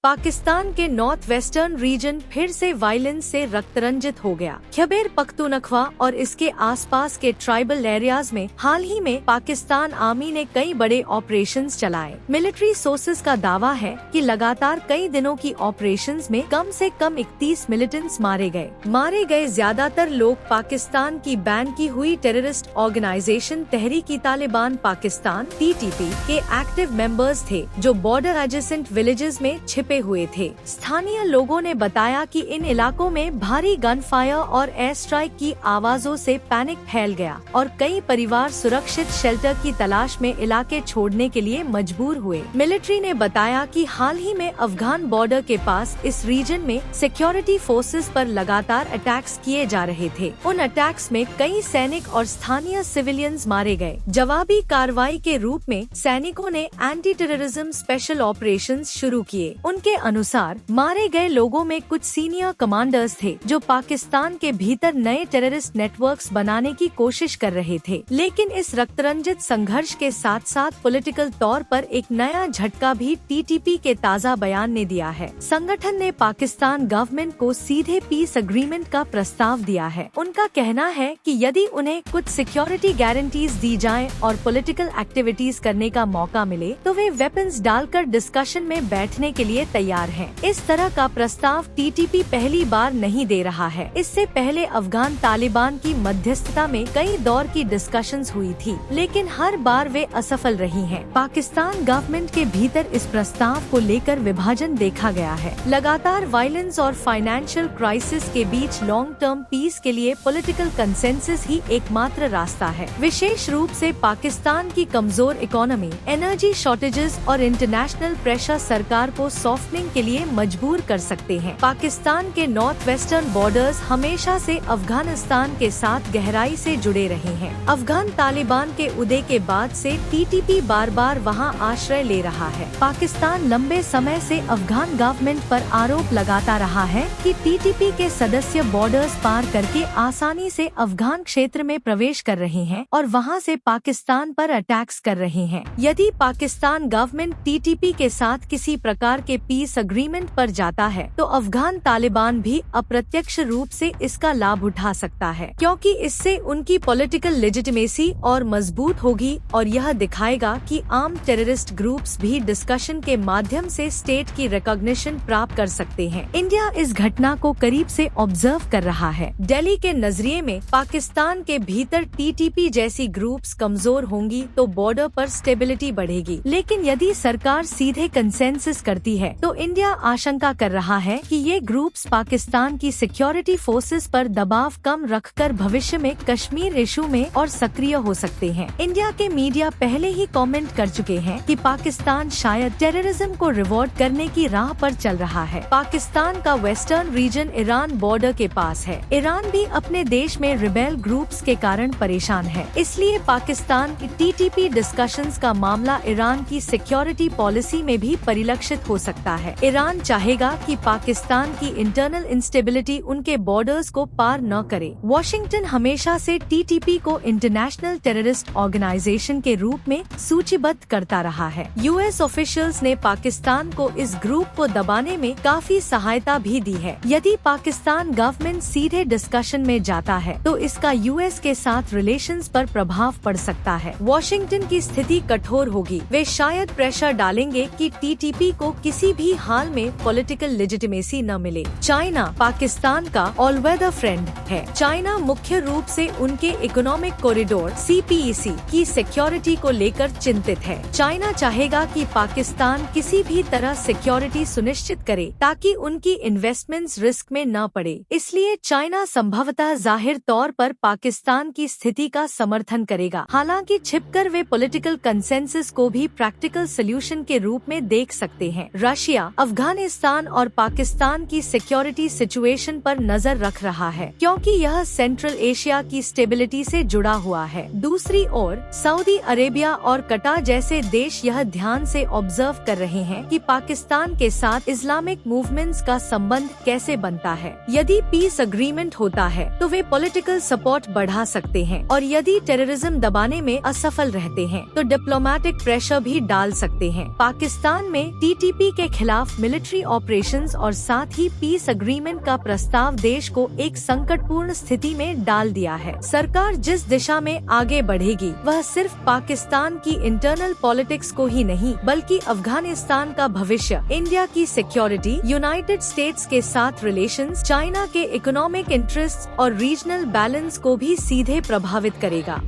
पाकिस्तान के north western region फिर से वायलेंस से रक्तरंजित हो गया। खैबर पख्तूनख्वा और इसके आसपास के ट्राइबल एरियाज में हाल ही में पाकिस्तान आर्मी ने कई बड़े ऑपरेशंस चलाए। मिलिट्री सोर्सेज का दावा है कि लगातार कई दिनों की ऑपरेशंस में कम से कम 31 मिलिटेंट्स मारे गए। ज्यादातर लोग पाकिस्तान की बैन की हुई टेररिस्ट ऑर्गेनाइजेशन तहरीक तालिबान पाकिस्तान (TTP) के एक्टिव मेंबर्स थे, जो बॉर्डर एडजेसेंट विलेजेस में छिपे हुए थे। स्थानीय लोगों ने बताया कि इन इलाकों में भारी गन फायर और एयर स्ट्राइक की आवाजों से पैनिक फैल गया और कई परिवार सुरक्षित शेल्टर की तलाश में इलाके छोड़ने के लिए मजबूर हुए। मिलिट्री ने बताया कि हाल ही में अफगान बॉर्डर के पास इस रीजन में सिक्योरिटी फोर्सेस पर लगातार अटैक्स किए जा रहे थे। उन अटैक्स में कई सैनिक और स्थानीय सिविलियंस मारे गए। जवाबी कार्रवाई के रूप में सैनिकों ने एंटी टेररिज्म स्पेशल ऑपरेशंस शुरू किए। उनके अनुसार मारे गए लोगों में कुछ सीनियर कमांडर्स थे, जो पाकिस्तान के भीतर नए टेररिस्ट नेटवर्क्स बनाने की कोशिश कर रहे थे। लेकिन इस रक्तरंजित संघर्ष के साथ साथ पॉलिटिकल तौर पर एक नया झटका भी TTP के ताज़ा बयान ने दिया है। संगठन ने पाकिस्तान गवर्नमेंट को सीधे पीस एग्रीमेंट का प्रस्ताव दिया है। उनका कहना है कि यदि उन्हें कुछ सिक्योरिटी गारंटीज दी जाएं और पॉलिटिकल एक्टिविटीज करने का मौका मिले, तो वे वेपन्स डालकर डिस्कशन में बैठने के लिए तैयार हैं। इस तरह का प्रस्ताव TTP पहली बार नहीं दे रहा है। इससे पहले अफगान तालिबान की मध्यस्थता में कई दौर की डिस्कशंस हुई थी, लेकिन हर बार वे असफल रही हैं। पाकिस्तान गवर्नमेंट के भीतर इस प्रस्ताव को लेकर विभाजन देखा गया है। लगातार वायलेंस और फाइनेंशियल क्राइसिस के बीच लॉन्ग टर्म पीस के लिए पॉलिटिकल कंसेंसस ही एकमात्र रास्ता है। विशेष रूप से पाकिस्तान की कमजोर इकोनॉमी, एनर्जी शॉर्टेजेस और इंटरनेशनल प्रेशर सरकार को सॉफ्टनिंग के लिए मजबूर कर सकते हैं। पाकिस्तान के नॉर्थ वेस्टर्न बॉर्डर्स हमेशा से अफगानिस्तान के साथ गहराई से जुड़े रहे हैं। अफगान तालिबान के उदय के बाद से TTP बार बार वहां आश्रय ले रहा है। पाकिस्तान लंबे समय से अफगान गवर्नमेंट पर आरोप लगाता रहा है कि TTP के सदस्य बॉर्डर्स पार करके आसानी से अफगान क्षेत्र में प्रवेश कर रहे हैं और वहां से पाकिस्तान पर अटैक्स कर रहे हैं। यदि पाकिस्तान गवर्नमेंट TTP के साथ किसी प्रकार के पीस एग्रीमेंट पर जाता है, तो अफगान तालिबान भी अप्रत्यक्ष रूप से इसका लाभ उठा सकता है, क्योंकि इससे उनकी पॉलिटिकल लेजिटिमेसी और मजबूत होगी और यह दिखाएगा कि आर्म टेररिस्ट ग्रुप्स भी डिस्कशन के माध्यम से स्टेट की रिकॉग्निशन प्राप्त कर सकते हैं। इंडिया इस घटना को करीब से ऑब्जर्व कर रहा है। दिल्ली के नजरिए में पाकिस्तान के भीतर TTP जैसी ग्रुप्स कमजोर होंगी तो बॉर्डर पर स्टेबिलिटी बढ़ेगी, लेकिन यदि सरकार सीधे कंसेंसस करती है तो इंडिया आशंका कर रहा है कि ये ग्रुप्स पाकिस्तान की सिक्योरिटी फोर्सेस पर दबाव कम रखकर भविष्य में कश्मीर इशू में और सक्रिय हो सकते हैं। इंडिया के मीडिया पहले ही कमेंट कर चुके हैं कि पाकिस्तान शायद टेररिज्म को रिवॉर्ड करने की राह पर चल रहा है। पाकिस्तान का वेस्टर्न रीजन ईरान बॉर्डर के पास है। ईरान भी अपने देश में रिबेल ग्रुप्स के कारण परेशान है, इसलिए पाकिस्तान की TTP डिस्कशंस का मामला ईरान की सिक्योरिटी पॉलिसी में भी परिलक्षित हो सकता है। ईरान चाहेगा कि पाकिस्तान की इंटरनल इंस्टेबिलिटी उनके बॉर्डर्स को पार न करे। वॉशिंगटन हमेशा से TTP को इंटरनेशनल टेररिस्ट ऑर्गेनाइजेशन के रूप में सूचीबद्ध करता रहा है। US ऑफिशियल्स ने पाकिस्तान को इस ग्रुप को दबाने में काफी सहायता भी दी है। यदि पाकिस्तान गवर्नमेंट सीधे डिस्कशन में जाता है तो इसका US के साथ रिलेशंस पर प्रभाव पड़ सकता है। वॉशिंगटन की स्थिति कठोर होगी। वे शायद प्रेशर डालेंगे कि TTP को किसी भी हाल में पॉलिटिकल लेजिटिमेसी न मिले। चाइना पाकिस्तान का ऑल वेदर फ्रेंड है। चाइना मुख्य रूप से उनके इकोनॉमिक कॉरिडोर CPEC की सिक्योरिटी को लेकर चिंतित है। चाइना चाहेगा कि पाकिस्तान किसी भी तरह सिक्योरिटी सुनिश्चित करे ताकि उनकी इन्वेस्टमेंट्स रिस्क में न पड़े। इसलिए चाइना संभवतः जाहिर तौर पर पाकिस्तान की स्थिति का समर्थन करेगा। हालांकि छिपकर वे पॉलिटिकल कंसेंसस को भी प्रैक्टिकल सोल्यूशन के रूप में देख सकते हैं। रशिया अफगानिस्तान और पाकिस्तान की सिक्योरिटी सिचुएशन पर नजर रख रहा है, क्योंकि यह सेंट्रल एशिया की स्टेबिलिटी से जुड़ा हुआ है। दूसरी ओर सऊदी अरेबिया और कटार जैसे देश यह ध्यान से ऑब्जर्व कर रहे हैं कि पाकिस्तान के साथ इस्लामिक मूवमेंट्स का संबंध कैसे बनता है। यदि पीस एग्रीमेंट होता है तो वे पॉलिटिकल सपोर्ट बढ़ा सकते हैं, और यदि टेररिज्म दबाने में असफल रहते हैं तो डिप्लोमेटिक प्रेशर भी डाल सकते हैं। पाकिस्तान में TTP के खिलाफ मिलिट्री ऑपरेशंस और साथ ही पीस एग्रीमेंट का प्रस्ताव देश को एक संकटपूर्ण स्थिति में डाल दिया है। सरकार जिस दिशा में आगे बढ़ेगी वह सिर्फ पाकिस्तान की इंटरनल पॉलिटिक्स को ही नहीं बल्कि अफगानिस्तान का भविष्य, इंडिया की सिक्योरिटी, यूनाइटेड स्टेट्स के साथ रिलेशंस, चाइना के इकोनॉमिक इंटरेस्ट और रीजनल बैलेंस को भी सीधे प्रभावित करेगा।